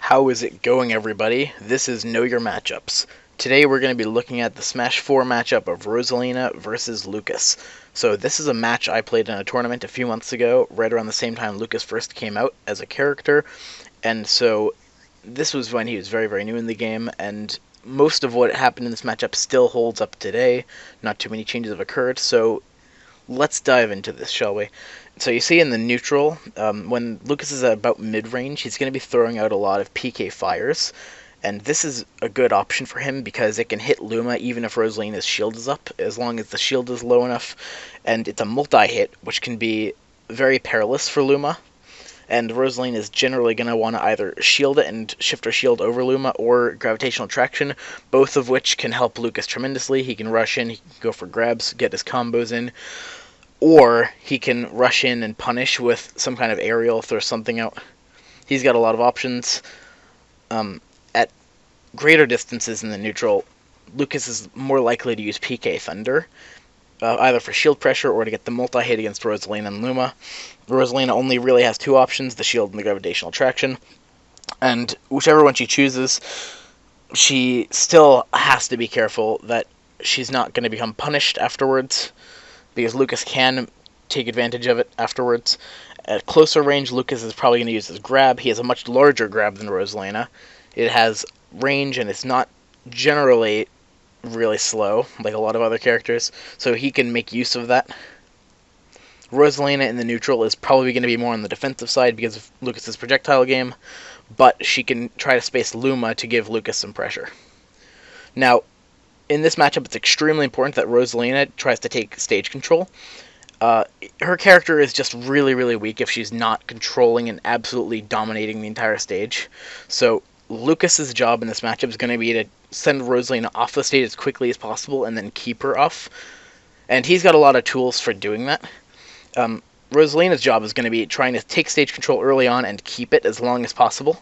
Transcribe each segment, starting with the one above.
How is it going, everybody? This is Know Your Matchups. Today we're going to be looking at the Smash 4 matchup of Rosalina versus Lucas. So this is a match I played in a tournament a few months ago, right around the same time Lucas first came out as a character, and so this was when he was very, very new in the game, and most of what happened in this matchup still holds up today. Not too many changes have occurred, so let's dive into this, shall we? So you see in the neutral, when Lucas is at about mid-range, he's going to be throwing out a lot of PK fires, and this is a good option for him because it can hit Luma even if Rosalina's shield is up, as long as the shield is low enough, and it's a multi-hit, which can be very perilous for Luma, and Rosalina is generally going to want to either shield it and shift her shield over Luma, or gravitational attraction, both of which can help Lucas tremendously. He can rush in, he can go for grabs, get his combos in, or he can rush in and punish with some kind of aerial, throw something out. He's got a lot of options. At greater distances in the neutral, Lucas is more likely to use PK Thunder, either for shield pressure or to get the multi-hit against Rosalina and Luma. Rosalina only really has two options, the shield and the gravitational attraction, and whichever one she chooses, she still has to be careful that she's not going to become punished afterwards, because Lucas can take advantage of it afterwards. At closer range, Lucas is probably going to use his grab. He has a much larger grab than Rosalina. It has range, and it's not generally really slow, like a lot of other characters, so he can make use of that. Rosalina in the neutral is probably going to be more on the defensive side because of Lucas's projectile game, but she can try to space Luma to give Lucas some pressure. Now, in this matchup, it's extremely important that Rosalina tries to take stage control. Her character is just really, really weak if she's not controlling and absolutely dominating the entire stage. So Lucas's job in this matchup is going to be to send Rosalina off the stage as quickly as possible and then keep her off. And he's got a lot of tools for doing that. Rosalina's job is going to be trying to take stage control early on and keep it as long as possible.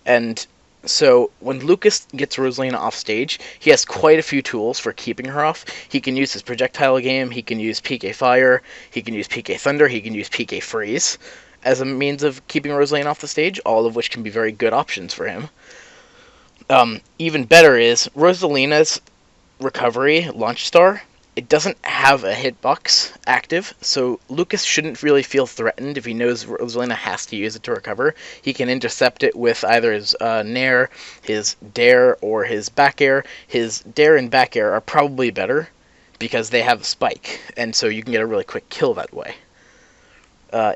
And so when Lucas gets Rosalina off stage, he has quite a few tools for keeping her off. He can use his projectile game, he can use PK Fire, he can use PK Thunder, he can use PK Freeze as a means of keeping Rosalina off the stage, all of which can be very good options for him. Even better is Rosalina's recovery launch star. It doesn't have a hitbox active, so Lucas shouldn't really feel threatened if he knows Rosalina has to use it to recover. He can intercept it with either his Nair, his Dare, or his back air. His Dare and back air are probably better because they have a spike, and so you can get a really quick kill that way.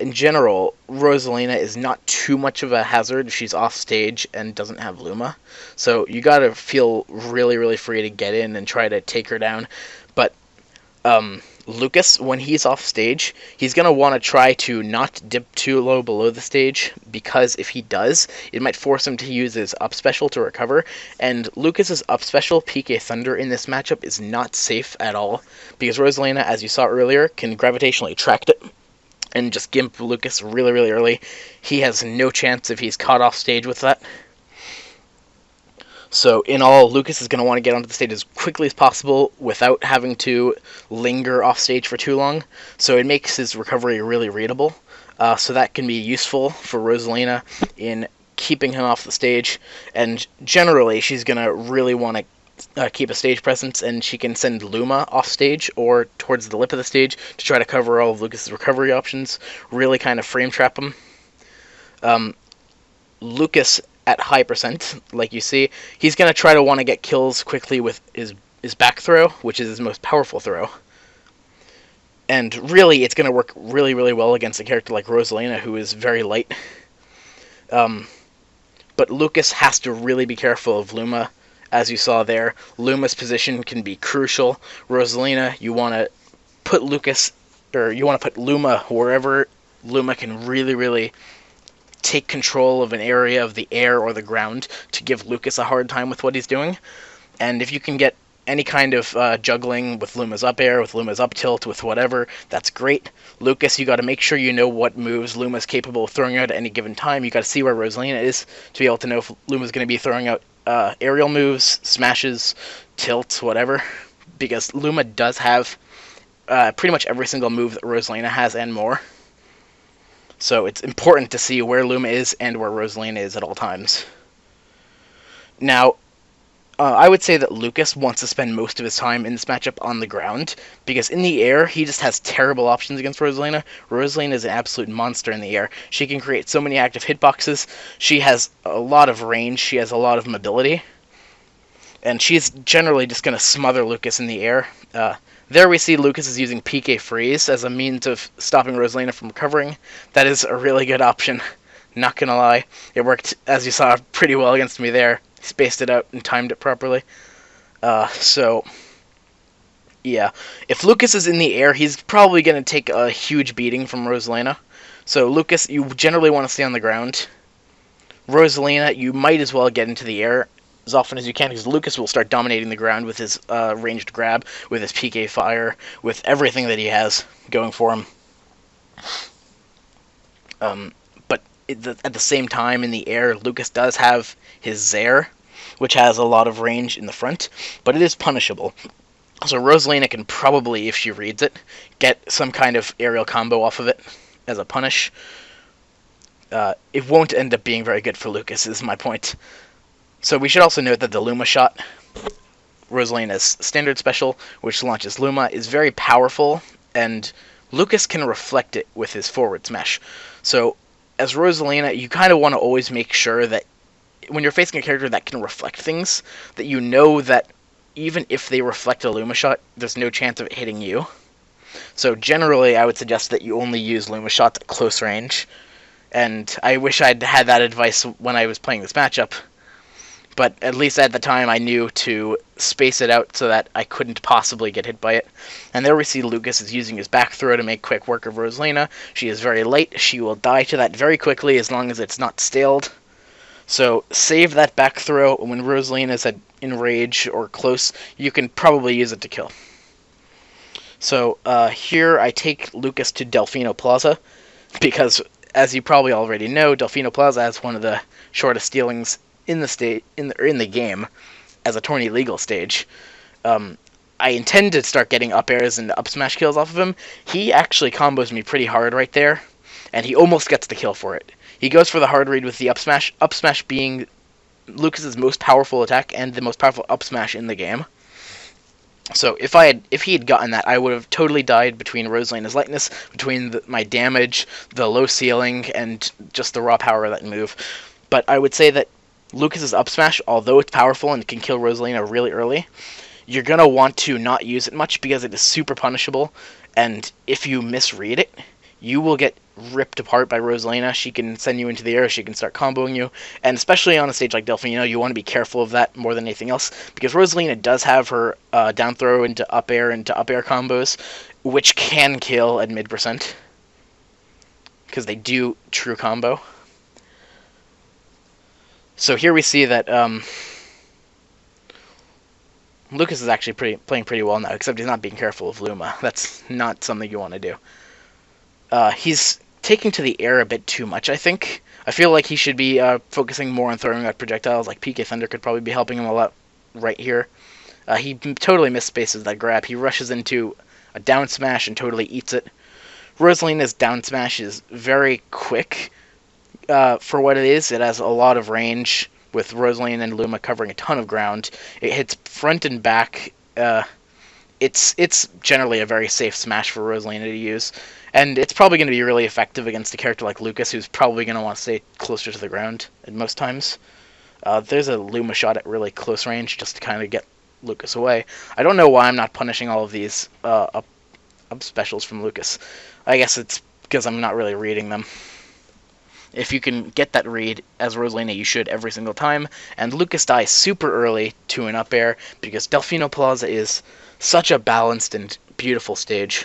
In general, Rosalina is not too much of a hazard if she's off stage and doesn't have Luma, so you gotta feel really, really free to get in and try to take her down. But Lucas, when he's off stage, he's going to want to try to not dip too low below the stage, because if he does, it might force him to use his up special to recover, and Lucas's up special, PK Thunder, in this matchup is not safe at all, because Rosalina, as you saw earlier, can gravitationally attract it, and just gimp Lucas really, really early. He has no chance if he's caught off stage with that. So in all, Lucas is going to want to get onto the stage as quickly as possible without having to linger off stage for too long. So it makes his recovery really readable. So that can be useful for Rosalina in keeping him off the stage. And generally, she's going to really want to keep a stage presence, and she can send Luma off stage or towards the lip of the stage to try to cover all of Lucas's recovery options, really kind of frame trap him. Lucas, at high percent, like you see, he's going to try to want to get kills quickly with his back throw, which is his most powerful throw. And really, it's going to work really, really well against a character like Rosalina, who is very light. But Lucas has to really be careful of Luma. As you saw there, Luma's position can be crucial. Rosalina, you want to put Luma wherever Luma can really, really take control of an area of the air or the ground to give Lucas a hard time with what he's doing. And if you can get any kind of juggling with Luma's up air, with Luma's up tilt, with whatever, that's great. Lucas, you got to make sure you know what moves Luma's capable of throwing out at any given time. You got to see where Rosalina is to be able to know if Luma's going to be throwing out aerial moves, smashes, tilts, whatever, because Luma does have pretty much every single move that Rosalina has and more. So it's important to see where Luma is and where Rosalina is at all times. Now, I would say that Lucas wants to spend most of his time in this matchup on the ground, because in the air, he just has terrible options against Rosalina. Rosalina is an absolute monster in the air. She can create so many active hitboxes, she has a lot of range, she has a lot of mobility, and she's generally just going to smother Lucas in the air. There we see Lucas is using PK Freeze as a means of stopping Rosalina from recovering. That is a really good option, not gonna lie. It worked, as you saw, pretty well against me there. Spaced it out and timed it properly. So, yeah. If Lucas is in the air, he's probably going to take a huge beating from Rosalina. So, Lucas, you generally want to stay on the ground. Rosalina, you might as well get into the air as often as you can, because Lucas will start dominating the ground with his ranged grab, with his PK fire, with everything that he has going for him. But at the same time, in the air, Lucas does have his Zaire, which has a lot of range in the front, but it is punishable. So Rosalina can probably, if she reads it, get some kind of aerial combo off of it as a punish. It won't end up being very good for Lucas, is my point. So we should also note that the Luma shot, Rosalina's standard special, which launches Luma, is very powerful, and Lucas can reflect it with his forward smash. So as Rosalina, you kind of want to always make sure that when you're facing a character that can reflect things, that you know that even if they reflect a Luma shot, there's no chance of it hitting you. So generally, I would suggest that you only use Luma shots at close range, and I wish I'd had that advice when I was playing this matchup. But at least at the time, I knew to space it out so that I couldn't possibly get hit by it. And there we see Lucas is using his back throw to make quick work of Rosalina. She is very late. She will die to that very quickly as long as it's not staled. So save that back throw. When Rosalina is in rage or close, you can probably use it to kill. So here I take Lucas to Delfino Plaza, because as you probably already know, Delfino Plaza has one of the shortest stealings in the game as a tourney legal stage. I intend to start getting up airs and up smash kills off of him. He actually combos me pretty hard right there, and he almost gets the kill for it. He goes for the hard read with the up smash being Lucas's most powerful attack and the most powerful up smash in the game. So if he had gotten that, I would have totally died between Rosalina's lightness, between my damage, the low ceiling, and just the raw power of that move. But I would say that Lucas's up smash, although it's powerful and can kill Rosalina really early, you're going to want to not use it much because it is super punishable, and if you misread it, you will get ripped apart by Rosalina. She can send you into the air, she can start comboing you, and especially on a stage like Delfino, you want to be careful of that more than anything else, because Rosalina does have her down throw into up air combos, which can kill at mid%, because they do true combo. So here we see that Lucas is actually playing pretty well now, except he's not being careful of Luma. That's not something you want to do. He's taking to the air a bit too much, I think. I feel like he should be focusing more on throwing out projectiles, like PK Thunder could probably be helping him a lot right here. He totally misspaces that grab. He rushes into a down smash and totally eats it. Rosalina's down smash is very quick for what it is. It has a lot of range, with Rosalina and Luma covering a ton of ground. It hits front and back. It's generally a very safe smash for Rosalina to use, and it's probably going to be really effective against a character like Lucas, who's probably going to want to stay closer to the ground at most times. There's a Luma shot at really close range just to kind of get Lucas away. I don't know why I'm not punishing all of these up specials from Lucas. I guess it's because I'm not really reading them. If you can get that read as Rosalina, you should every single time. And Lucas dies super early to an up air because Delfino Plaza is such a balanced and beautiful stage.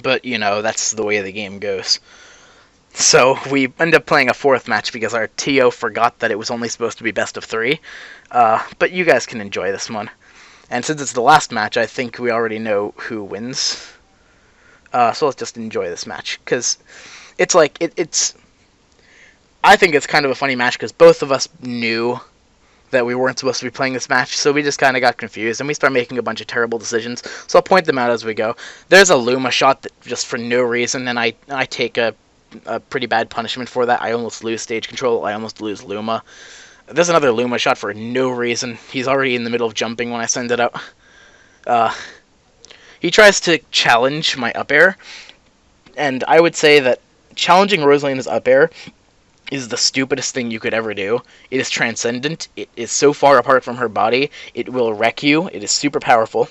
But, you know, that's the way the game goes. So we end up playing a fourth match because our TO forgot that it was only supposed to be best of 3. But you guys can enjoy this one. And since it's the last match, I think we already know who wins. So let's just enjoy this match. Because it's like, it's... I think it's kind of a funny match because both of us knew that we weren't supposed to be playing this match, so we just kind of got confused, and we start making a bunch of terrible decisions. So I'll point them out as we go. There's a Luma shot that just for no reason, and I take a pretty bad punishment for that. I almost lose stage control. I almost lose Luma. There's another Luma shot for no reason. He's already in the middle of jumping when I send it out. Uh, he tries to challenge my up air, and I would say that challenging Rosalina's up air is the stupidest thing you could ever do. It is transcendent. It is so far apart from her body, it will wreck you. It is super powerful.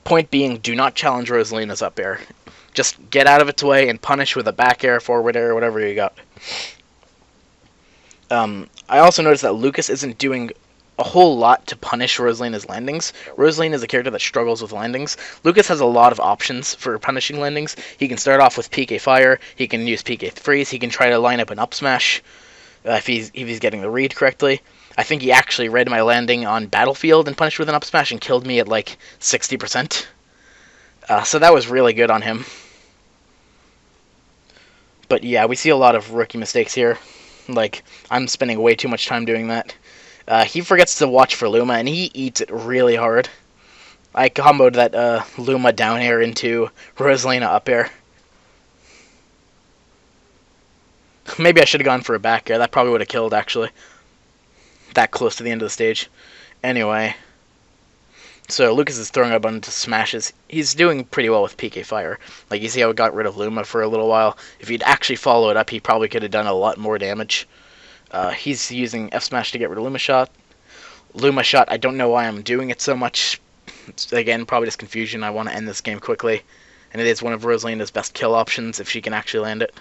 Point being, do not challenge Rosalina's up air. Just get out of its way and punish with a back air, forward air, whatever you got. I also noticed that Lucas isn't doing a whole lot to punish Rosalina's landings. Rosalina is a character that struggles with landings. Lucas has a lot of options for punishing landings. He can start off with PK Fire, he can use PK Freeze, he can try to line up an up smash if he's getting the read correctly. I think he actually read my landing on Battlefield and punished with an up smash and killed me at like 60%. So that was really good on him. But yeah, we see a lot of rookie mistakes here. Like, I'm spending way too much time doing that. He forgets to watch for Luma, and he eats it really hard. I comboed that Luma down air into Rosalina up air. Maybe I should have gone for a back air. That probably would have killed, actually. That close to the end of the stage. Anyway. So Lucas is throwing a bunch of smashes. He's doing pretty well with PK Fire. Like, you see how he got rid of Luma for a little while? If he'd actually followed up, he probably could have done a lot more damage. He's using F Smash to get rid of Luma Shot. Luma Shot, I don't know why I'm doing it so much. It's, again, probably just confusion. I want to end this game quickly. And it is one of Rosalina's best kill options if she can actually land it.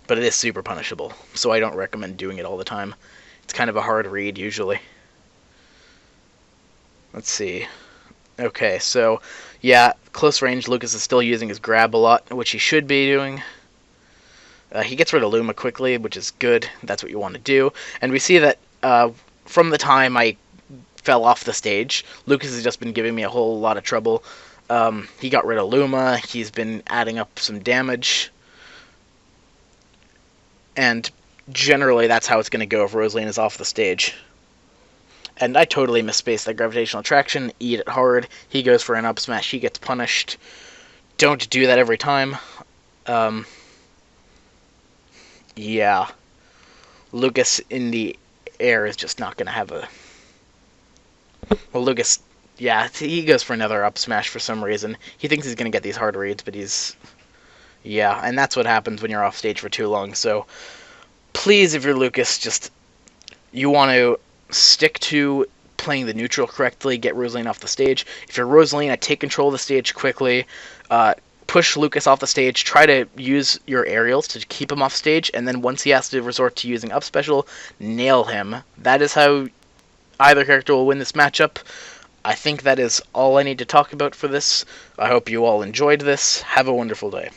But it is super punishable, so I don't recommend doing it all the time. It's kind of a hard read, usually. Let's see. Okay, so, yeah, close range, Lucas is still using his grab a lot, which he should be doing. He gets rid of Luma quickly, which is good. That's what you want to do. And we see that from the time I fell off the stage, Lucas has just been giving me a whole lot of trouble. He got rid of Luma. He's been adding up some damage. And generally, that's how it's going to go if Rosalina's off the stage. And I totally misspaced that gravitational attraction. Eat it hard. He goes for an up smash. He gets punished. Don't do that every time. Yeah. Lucas in the air is just not going to have a... Well, Lucas, yeah, he goes for another up smash for some reason. He thinks he's going to get these hard reads, but he's... Yeah, and that's what happens when you're off stage for too long. So, please, if you're Lucas, just... You want to stick to playing the neutral correctly, get Rosalina off the stage. If you're Rosalina, take control of the stage quickly, push Lucas off the stage, try to use your aerials to keep him off stage, and then once he has to resort to using up special, nail him. That is how either character will win this matchup. I think that is all I need to talk about for this. I hope you all enjoyed this. Have a wonderful day.